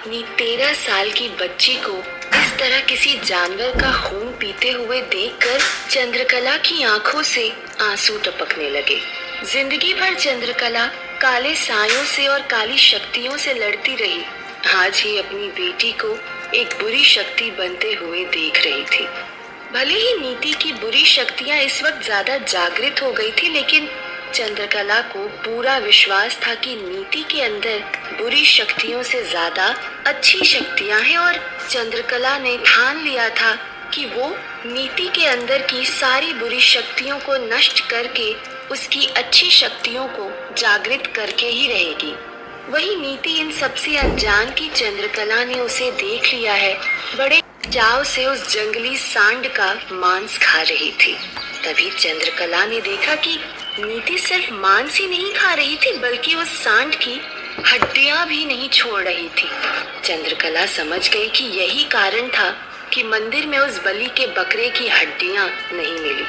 अपनी 13 साल की बच्ची को इस तरह किसी जानवर का खून पीते हुए देखकर चंद्रकला की आंखों से आंसू टपकने लगे। जिंदगी भर चंद्रकला काले सायों से और काली शक्तियों से लड़ती रही। आज ही अपनी बेटी को एक बुरी शक्ति बनते हुए देख रही थी। भले ही नीति की बुरी शक्तियां इस वक्त ज्यादा जागृत हो गई थी, लेकिन चंद्रकला को पूरा विश्वास था कि नीति के अंदर बुरी शक्तियों से ज्यादा अच्छी शक्तियां हैं और चंद्रकला ने ठान लिया था कि वो नीति के अंदर की सारी बुरी शक्तियों को नष्ट करके उसकी अच्छी शक्तियों को जागृत करके ही रहेगी। वही नीति इन सबसे अनजान की चंद्रकला ने उसे देख लिया है। बड़े चाव से उस जंगली सांड का मांस खा रही थी। तभी चंद्रकला ने देखा कि नीति सिर्फ मांस ही नहीं खा रही थी, बल्कि उस सांड की हड्डियां भी नहीं छोड़ रही थी। चंद्रकला समझ गई कि यही कारण था कि मंदिर में उस बलि के बकरे की हड्डियां नहीं मिली।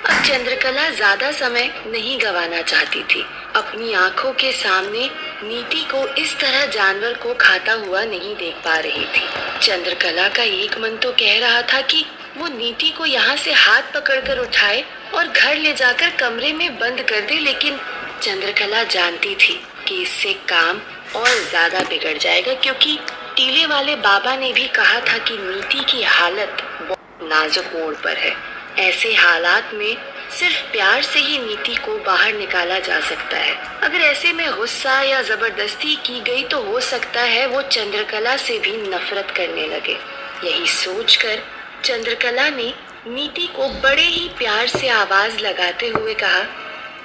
अब चंद्रकला ज्यादा समय नहीं गंवाना चाहती थी। अपनी आंखों के सामने नीति को इस तरह जानवर को खाता हुआ नहीं देख पा रही थी। चंद्रकला का एक मन तो कह रहा था कि वो नीति को यहाँ से हाथ पकड़कर उठाए और घर ले जाकर कमरे में बंद कर दे, लेकिन चंद्रकला जानती थी कि इससे काम और ज्यादा बिगड़ जाएगा, क्योंकि टीले वाले बाबा ने भी कहा था कि नीति की हालत बहुत नाजुक मोड़ पर है। ऐसे हालात में सिर्फ प्यार से ही नीति को बाहर निकाला जा सकता है। अगर ऐसे में गुस्सा या जबरदस्ती की गई तो हो सकता है वो चंद्रकला से भी नफरत करने लगे। यही सोचकर चंद्रकला ने नीति को बड़े ही प्यार से आवाज लगाते हुए कहा,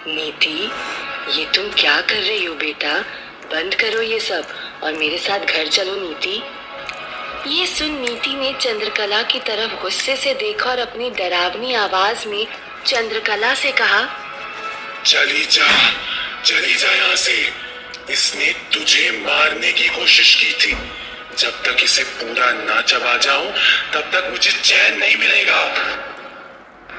नीति, ये तुम क्या कर रही हो बेटा? बंद करो ये सब और मेरे साथ घर चलो नीति। ये सुन नीति ने चंद्रकला की तरफ गुस्से से देखा और अपनी डरावनी आवाज में चंद्रकला से कहा, चली जा यहाँ से। इसने तुझे मारने की कोशिश की थी। जब तक इसे पूरा ना चबा जाऊं, तब तक मुझे चैन नहीं मिलेगा।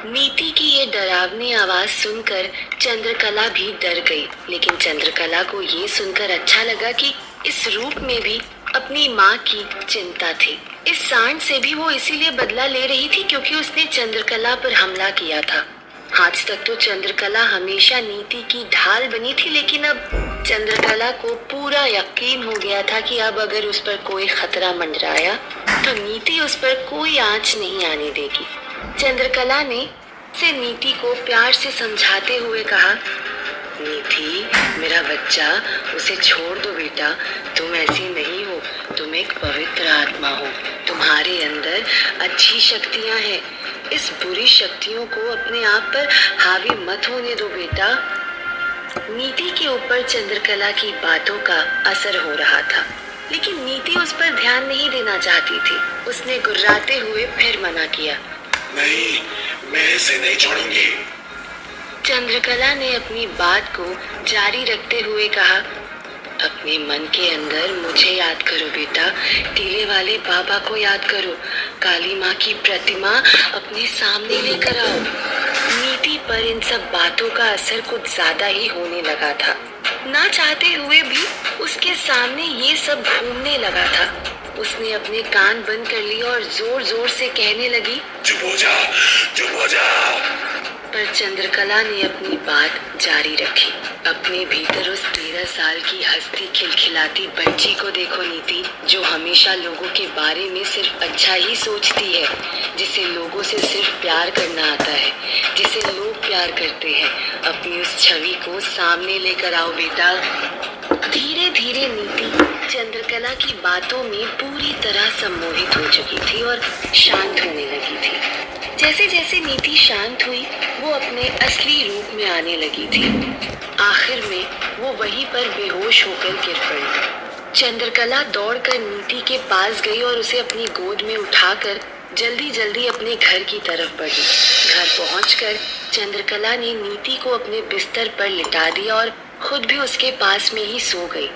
नीति की ये डरावनी आवाज सुनकर चंद्रकला भी डर गई, लेकिन चंद्रकला को ये सुनकर अच्छा लगा कि इस रूप में भी अपनी माँ की चिंता थी। इस सांड से भी वो इसीलिए बदला ले रही थी क्योंकि उसने चंद्रकला पर हमला किया था। आज तक तो चंद्रकला हमेशा नीति की ढाल बनी थी, लेकिन अब चंद्रकला को पूरा यकीन हो गया था कि अब अगर उस पर कोई खतरा मंडराया तो नीति उस पर कोई आंच नहीं आने देगी। चंद्रकला ने से नीति को प्यार से समझाते हुए कहा, नीति, मेरा बच्चा, उसे छोड़ दो बेटा। तुम ऐसी नहीं हो, तुम एक पवित्र आत्मा हो। तुम्हारे अंदर अच्छी शक्तियां हैं। इस बुरी शक्तियों को अपने आप पर हावी मत होने दो बेटा। नीति के ऊपर चंद्रकला की बातों का असर हो रहा था, लेकिन नीति उस पर ध्यान नहीं देना चाहती थी। उसने गुर्राते हुए फिर मना किया, नहीं, मैं इसे नहीं छोड़ूंगी। चंद्रकला ने अपनी बात को जारी रखते हुए कहा, अपने मन के अंदर मुझे याद करो बेटा, टीले वाले बाबा को याद करो, काली माँ की प्रतिमा अपने सामने लेकर आओ। नीति पर इन सब बातों का असर कुछ ज्यादा ही होने लगा था। ना चाहते हुए भी उसके सामने ये सब घूमने लगा था। उसने अपने कान बंद कर लिए और जोर जोर से कहने लगी, चुप हो जा। पर चंद्रकला ने अपनी बात जारी रखी। अपने भीतर उस 13 साल की हंसती खिलखिलाती बच्ची को देखो नीति, जो हमेशा लोगों के बारे में सिर्फ अच्छा ही सोचती है, जिसे लोगों से सिर्फ प्यार करना आता है, जिसे लोग प्यार करते हैं। अपनी उस छवि को सामने लेकर आओ बेटा। धीरे धीरे नीति चंद्रकला की बातों में पूरी तरह सम्मोहित हो चुकी थी और शांत होने लगी थी। जैसे जैसे नीति शांत हुई, वो अपने असली रूप में आने लगी थी। आखिर में वो वहीं पर बेहोश होकर गिर पड़ी। चंद्रकला दौड़कर नीति के पास गई और उसे अपनी गोद में उठाकर जल्दी जल्दी अपने घर की तरफ बढ़ी। घर पहुंचकर चंद्रकला ने नीति को अपने बिस्तर पर लिटा दिया और खुद भी उसके पास में ही सो गई।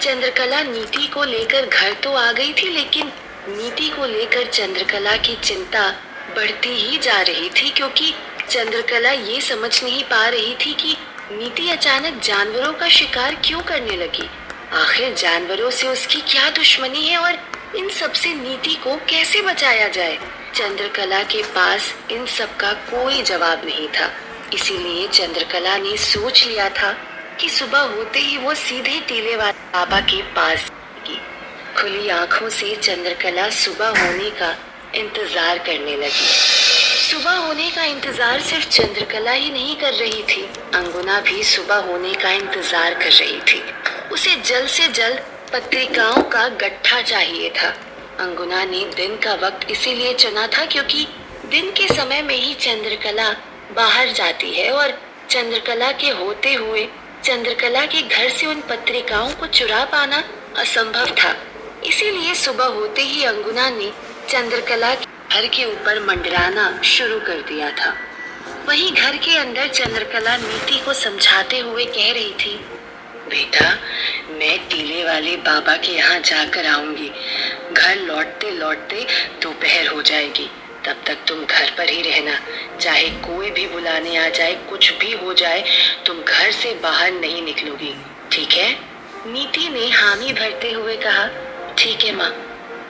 चंद्रकला नीति को लेकर घर तो आ गई थी, लेकिन नीति को लेकर चंद्रकला की चिंता बढ़ती ही जा रही थी, क्योंकि चंद्रकला ये समझ नहीं पा रही थी कि नीति अचानक जानवरों का शिकार क्यों करने लगी। आखिर जानवरों से उसकी क्या दुश्मनी है और इन सब से नीति को कैसे बचाया जाए? चंद्रकला के पास इन सब का कोई जवाब नहीं था। इसीलिए चंद्रकला ने सोच लिया था कि सुबह होते ही वो सीधे टीले वाले बाबा के पास जाएगी। खुली आंखों से चंद्रकला सुबह होने का इंतजार करने लगी। सुबह होने का इंतजार सिर्फ चंद्रकला ही नहीं कर रही थी, अंगुना भी सुबह होने का इंतजार कर रही थी। उसे जल्द से जल्द पत्रिकाओं का गट्ठा चाहिए था। अंगुना ने दिन का वक्त इसीलिए चुना था क्योंकि दिन के समय में ही चंद्रकला बाहर जाती है और चंद्रकला के होते हुए चंद्रकला के घर से उन पत्रिकाओं को चुरा पाना असंभव था। इसीलिए सुबह होते ही अंगुना ने चंद्रकला के घर के ऊपर मंडराना शुरू कर दिया था। वहीं घर के अंदर चंद्रकला नीति को समझाते हुए कह रही थी, बेटा, मैं टीले वाले बाबा के यहाँ जाकर आऊंगी। घर लौटते लौटते दोपहर हो जाएगी। तब तक तुम घर पर ही रहना। चाहे कोई भी बुलाने आ जाए, कुछ भी हो जाए, तुम घर से बाहर नहीं निकलोगी, ठीक है? नीति ने हामी भरते हुए कहा, ठीक है माँ।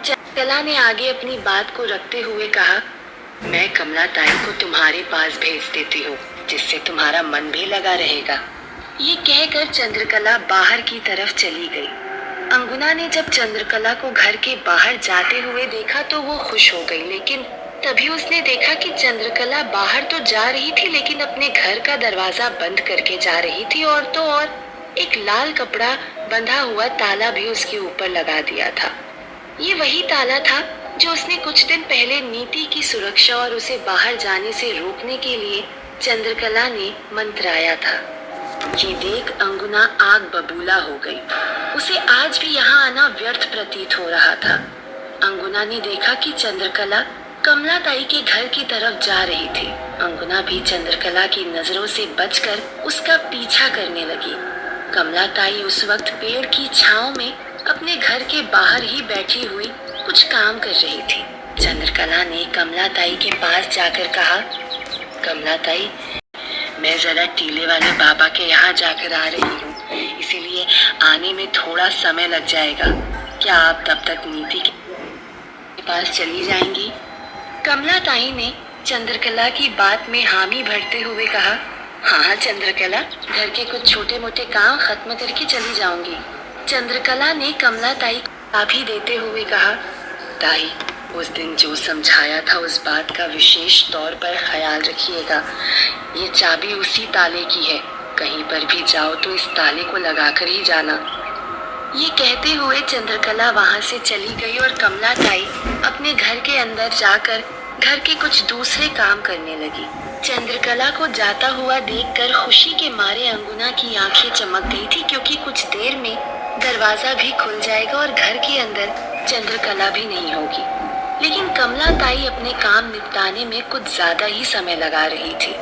चंद्रकला ने आगे अपनी बात को रखते हुए कहा, मैं कमला ताई को तुम्हारे पास भेज देती हूँ, जिससे तुम्हारा मन भी लगा रहेगा। ये कहकर चंद्रकला बाहर की तरफ चली गई। अंगुना ने जब चंद्रकला को घर के बाहर जाते हुए देखा तो वो खुश हो गई, लेकिन तभी उसने देखा कि चंद्रकला बाहर तो जा रही थी लेकिन अपने घर का दरवाजा बंद करके जा रही थी, और तो और एक लाल कपड़ा बंधा हुआ ताला भी उसके ऊपर लगा दिया था। ये वही ताला था जो उसने कुछ दिन पहले नीति की सुरक्षा और उसे बाहर जाने से रोकने के लिए चंद्रकला ने मंत्राया था। ये देख अंगुना आग बबूला हो गई। उसे आज भी यहाँ आना व्यर्थ प्रतीत हो रहा था। अंगुना ने देखा कि चंद्रकला कमला ताई के घर की तरफ जा रही थी। अंगुना भी चंद्रकला की नजरों से बचकर उसका पीछा करने लगी। कमला ताई उस वक्त पेड़ की छांव में अपने घर के बाहर ही बैठी हुई कुछ काम कर रही थी। चंद्रकला ने कमला ताई के पास जाकर कहा, कमला ताई, मैं जरा टीले वाले बाबा के यहाँ जाकर आ रही हूँ, इसीलिए आने में थोड़ा समय लग जाएगा। क्या आप तब तक नीति के पास चली जाएंगी? कमला ताई ने चंद्रकला की बात में हामी भरते हुए कहा, हाँ चंद्रकला, घर के कुछ छोटे मोटे काम खत्म करके चली जाऊंगी। चंद्रकला ने कमला ताई को चाबी देते हुए कहा, ताई, उस दिन जो समझाया था उस बात का विशेष तौर पर ख्याल रखिएगा। ये चाबी उसी ताले की है, कहीं पर भी जाओ तो इस ताले को लगाकर ही जाना। ये कहते हुए चंद्रकला वहां से चली गई और कमला ताई अपने घर के अंदर जाकर घर के कुछ दूसरे काम करने लगी। चंद्रकला को जाता हुआ देखकर खुशी के मारे अंगुना की आंखें चमक गई थी, क्योंकि कुछ देर में दरवाजा भी खुल जाएगा और घर के अंदर चंद्रकला भी नहीं होगी। लेकिन कमला ताई अपने काम निपटाने में कुछ ज्यादा ही समय लगा रही थी।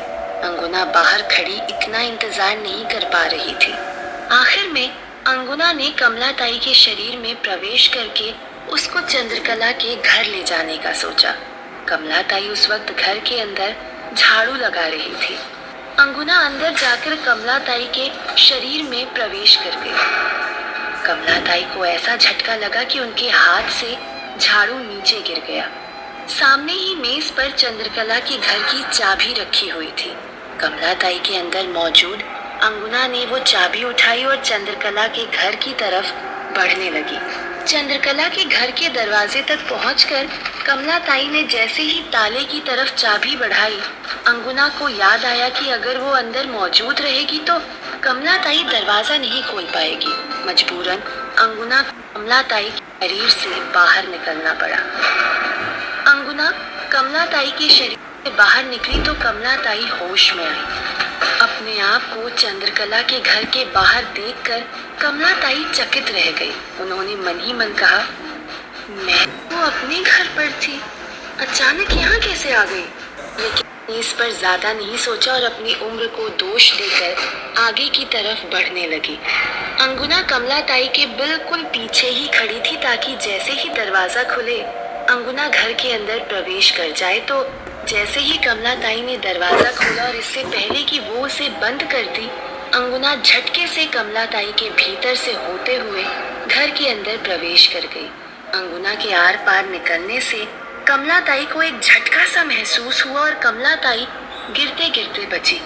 अंगुना बाहर खड़ी इतना इंतजार नहीं कर पा रही थी। आखिर में अंगुना ने कमला ताई के शरीर में प्रवेश करके उसको चंद्रकला के घर ले जाने का सोचा। कमला ताई उस वक्त घर के अंदर झाड़ू लगा रही थी। अंगुना अंदर जाकर कमला ताई के शरीर में प्रवेश कर गई। कमला ताई को ऐसा झटका लगा कि उनके हाथ से झाड़ू नीचे गिर गया। सामने ही मेज पर चंद्रकला के घर की चाबी रखी हुई थी। कमला ताई के अंदर मौजूद अंगुना ने वो चाबी उठाई और चंद्रकला के घर की तरफ बढ़ने लगी। चंद्रकला के घर के दरवाजे तक पहुंचकर कमला ताई ने जैसे ही ताले की तरफ चाबी बढ़ाई, अंगुना को याद आया कि अगर वो अंदर मौजूद रहेगी तो कमला ताई दरवाजा नहीं खोल पाएगी। मजबूरन अंगुना कमला ताई के शरीर से बाहर निकलना पड़ा। अंगुना कमला ताई के शरीर से बाहर निकली तो कमला ताई होश में आई। अपने आप को चंद्रकला के घर के बाहर देखकर कमला ताई चकित रह गई। उन्होंने मन ही मन कहा, मैं तो अपने घर पर थी, अचानक यहाँ कैसे आ गई? लेकिन इस पर ज्यादा नहीं सोचा और अपनी उम्र को दोष देकर आगे की तरफ बढ़ने लगी। अंगुना कमला ताई के बिल्कुल पीछे ही खड़ी थी ताकि जैसे ही दरवाजा खुले अंगुना घर के अंदर प्रवेश कर जाए। तो जैसे ही कमला ताई ने दरवाजा खोला और इससे पहले कि वो उसे बंद कर दी, अंगुना झटके से कमला ताई के भीतर से होते हुए घर के अंदर प्रवेश कर गई। अंगुना के आर पार निकलने से कमला ताई को एक झटका सा महसूस हुआ और कमला ताई गिरते गिरते बची।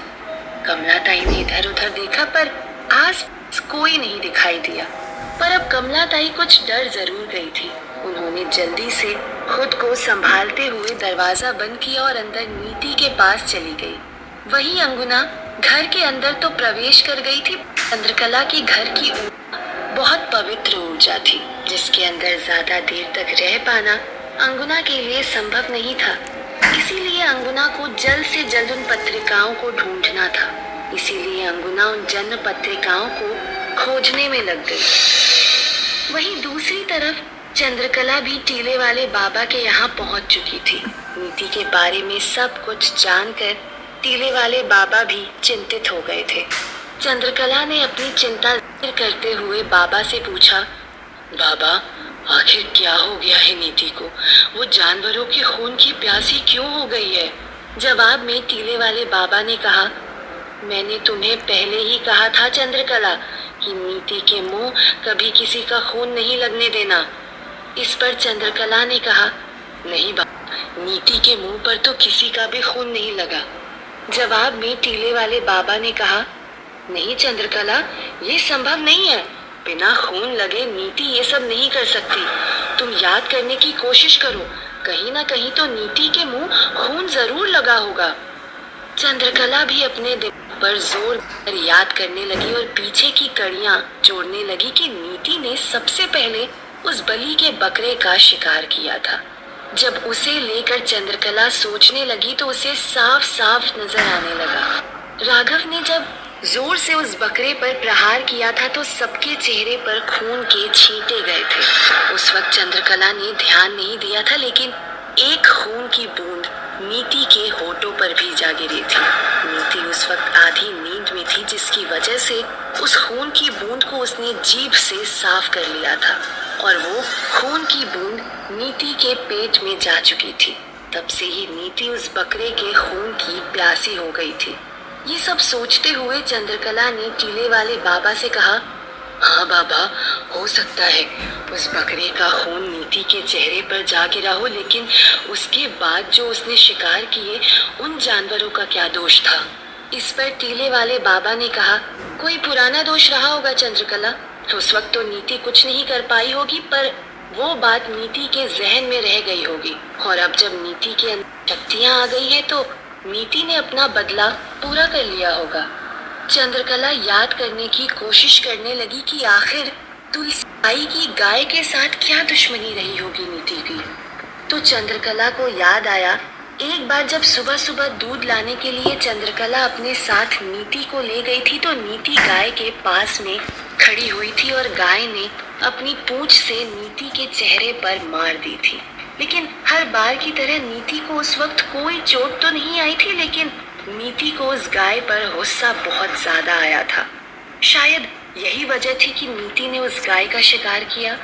कमला ताई ने इधर उधर देखा पर आस कोई नहीं दिखाई दिया। पर अब कमला ताई कुछ डर जरूर गई थी। उन्होंने जल्दी से खुद को संभालते हुए दरवाजा बंद किया और अंदर नीति के पास चली गई। वहीं अंगुना घर के अंदर तो प्रवेश कर गई थी। चंद्रकला की घर की बहुत पवित्र ऊर्जा थी जिसके अंदर ज्यादा देर तक रह पाना अंगुना के लिए संभव नहीं था। इसीलिए अंगुना को जल्द से जल्द उन पत्रिकाओं को ढूंढना था। इसीलिए अंगुना उन जन्म पत्रिकाओं को खोजने में लग गई। वहीं दूसरी तरफ चंद्रकला भी टीले वाले बाबा के यहाँ पहुँच चुकी थी। नीति के बारे में सब कुछ जानकर टीले वाले बाबा भी चिंतित हो गए थे। चंद्रकला ने अपनी चिंता जाहिर करते हुए बाबा से पूछा, बाबा आखिर क्या हो गया है नीति को? वो जानवरों के खून की प्यासी क्यों हो गई है? जवाब में टीले वाले बाबा ने कहा, मैंने तुम्हें पहले ही कहा था चंद्रकला कि नीति के मुंह कभी किसी का खून नहीं लगने देना। इस पर चंद्रकला ने कहा, नहीं बाबा, नीति के मुंह पर तो किसी का भी खून नहीं लगा। जवाब में टीले वाले बाबा ने कहा, नहीं चंद्रकला, ये संभव नहीं है। बिना खून लगे नीति ये सब नहीं कर सकती। तुम याद करने की कोशिश करो, कहीं ना कहीं तो नीति के मुंह खून जरूर लगा होगा। चंद्रकला भी अपने दिमाग पर जोर कर याद करने लगी और पीछे की कड़ियां जोड़ने लगी कि नीति ने सबसे पहले उस बलि के बकरे का शिकार किया था। जब उसे लेकर चंद्रकला सोचने लगी तो उसे साफ साफ नजर आने लगा। राघव ने जब जोर से उस बकरे पर प्रहार किया था तो सबके चेहरे पर खून के छींटे गए थे। उस वक्त चंद्रकला ने ध्यान नहीं दिया था, लेकिन एक खून की बूंद नीति के होठों पर भी जा गिरी थी। नीति उस वक्त आधी नींद में थी, जिसकी वजह से उस खून की बूंद को उसने जीभ से साफ कर लिया था और वो खून की बूंद नीति के पेट में जा चुकी थी। तब से ही नीति उस बकरे के खून की प्यासी हो गई थी। ये सब सोचते हुए चंद्रकला ने टीले वाले बाबा से कहा, हाँ बाबा, हो सकता है उस बकरे का खून नीति के चेहरे पर जा गिरा हो, लेकिन उसके बाद जो उसने शिकार किए उन जानवरों का क्या दोष था? इस पर टीले वाले बाबा ने कहा, कोई पुराना दोष रहा होगा चंद्रकला। उस वक्त तो नीति कुछ नहीं कर पाई होगी, पर वो बात नीति के जहन में रह गई होगी और अब जब नीति के अंदर शक्तियाँ आ गई है तो नीति ने अपना बदला पूरा कर लिया होगा। चंद्रकला याद करने की कोशिश करने लगी कि आखिर तुलसी की गाय के साथ क्या दुश्मनी रही होगी नीति की। तो चंद्रकला को याद आया, एक बार जब सुबह सुबह दूध लाने के लिए चंद्रकला अपने साथ नीति को ले गई थी तो नीति गाय के पास में खड़ी हुई थी और गाय ने अपनी पूंछ से नीति के चेहरे पर मार दी थी। लेकिन हर बार की तरह नीति को उस वक्त कोई चोट तो नहीं आई थी, लेकिन नीति को उस गाय पर गुस्सा बहुत ज्यादा आया था। शायद यही वजह थी कि नीति ने उस गाय का शिकार किया।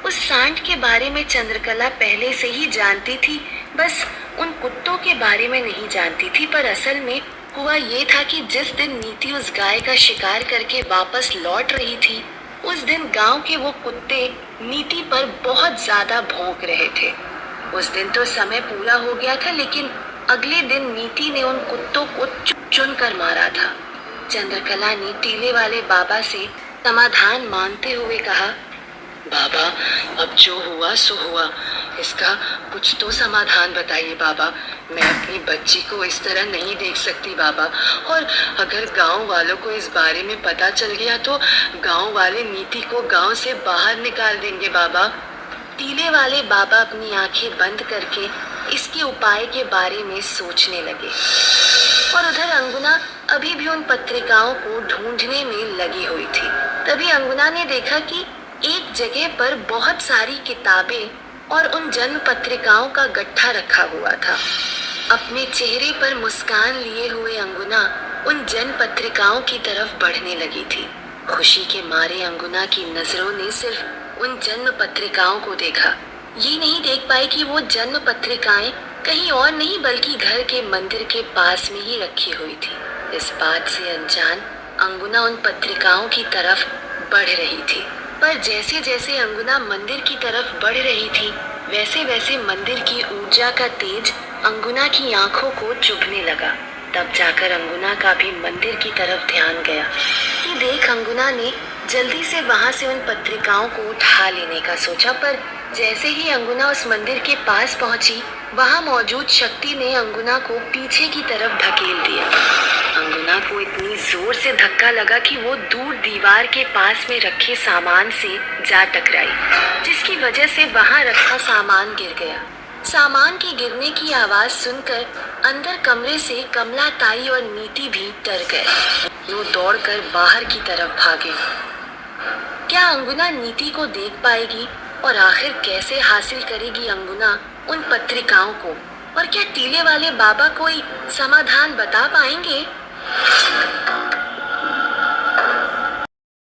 उस सांड के बारे में चंद्रकला पहले से ही जानती थी, बस उन कुत्तों के बारे में नहीं जानती थी। पर असल में हुआ ये था कि जिस दिन नीति उस गाय का शिकार करके वापस लौट रही थी, उस दिन गांव के वो कुत्ते नीति पर बहुत ज्यादा भौंक रहे थे। उस दिन तो समय पूरा हो गया था, लेकिन अगले दिन नीति ने उन कुत्तों को चुन कर मारा था। चंद्रकला ने टीले वाले बाबा से समाधान मांगते हुए कहा, बाबा, अब जो हुआ सो हुआ, इसका कुछ तो समाधान बताइए बाबा। मैं अपनी बच्ची को इस तरह नहीं देख सकती बाबा, और अगर गांव वालों को इस बारे में पता चल गया तो गांव वाले नीति को गांव से बाहर निकाल देंगे बाबा। टीले वाले बाबा अपनी आंखें बंद करके इसके उपाय के बारे में सोचने लगे और उधर अंगुना अभी भी उन पत्रिकाओं को ढूंढने में लगी हुई थी। तभी अंगुना ने देखा कि एक जगह पर बहुत सारी किताबें और उन जन्म पत्रिकाओं का गट्ठा रखा हुआ था। अपने चेहरे पर मुस्कान लिए हुए अंगुना उन जन्म पत्रिकाओं की तरफ बढ़ने लगी थी। खुशी के मारे अंगुना की नजरों ने सिर्फ उन जन्म पत्रिकाओं को देखा। ये नहीं देख पाई कि वो जन्म पत्रिकाएं कहीं और नहीं बल्कि घर के मंदिर के पास में ही रखी हुई थी। इस बात से अनजान अंगुना उन पत्रिकाओं की तरफ बढ़ रही थी। पर जैसे जैसे अंगुना मंदिर की तरफ बढ़ रही थी, वैसे वैसे मंदिर की ऊर्जा का तेज अंगुना की आंखों को चुभने लगा। तब जाकर अंगुना का भी मंदिर की तरफ ध्यान गया। ये देख अंगुना ने जल्दी से वहां से उन पत्रिकाओं को उठा लेने का सोचा, पर जैसे ही अंगुना उस मंदिर के पास पहुंची, वहां मौजूद शक्ति ने अंगुना को पीछे की तरफ धकेल दिया। अंगुना को इतनी जोर से धक्का लगा कि वो दूर दीवार के पास में रखे सामान से जा टकराई, जिसकी वजह से वहां रखा सामान गिर गया। सामान के गिरने की आवाज सुनकर अंदर कमरे से कमला ताई और नीति भी डर गए। वो दौड़कर बाहर की तरफ भागे। क्या अंगुना नीति को देख पाएगी और आखिर कैसे हासिल करेगी अंगुना उन पत्रिकाओं को? और क्या टीले वाले बाबा कोई समाधान बता पाएंगे?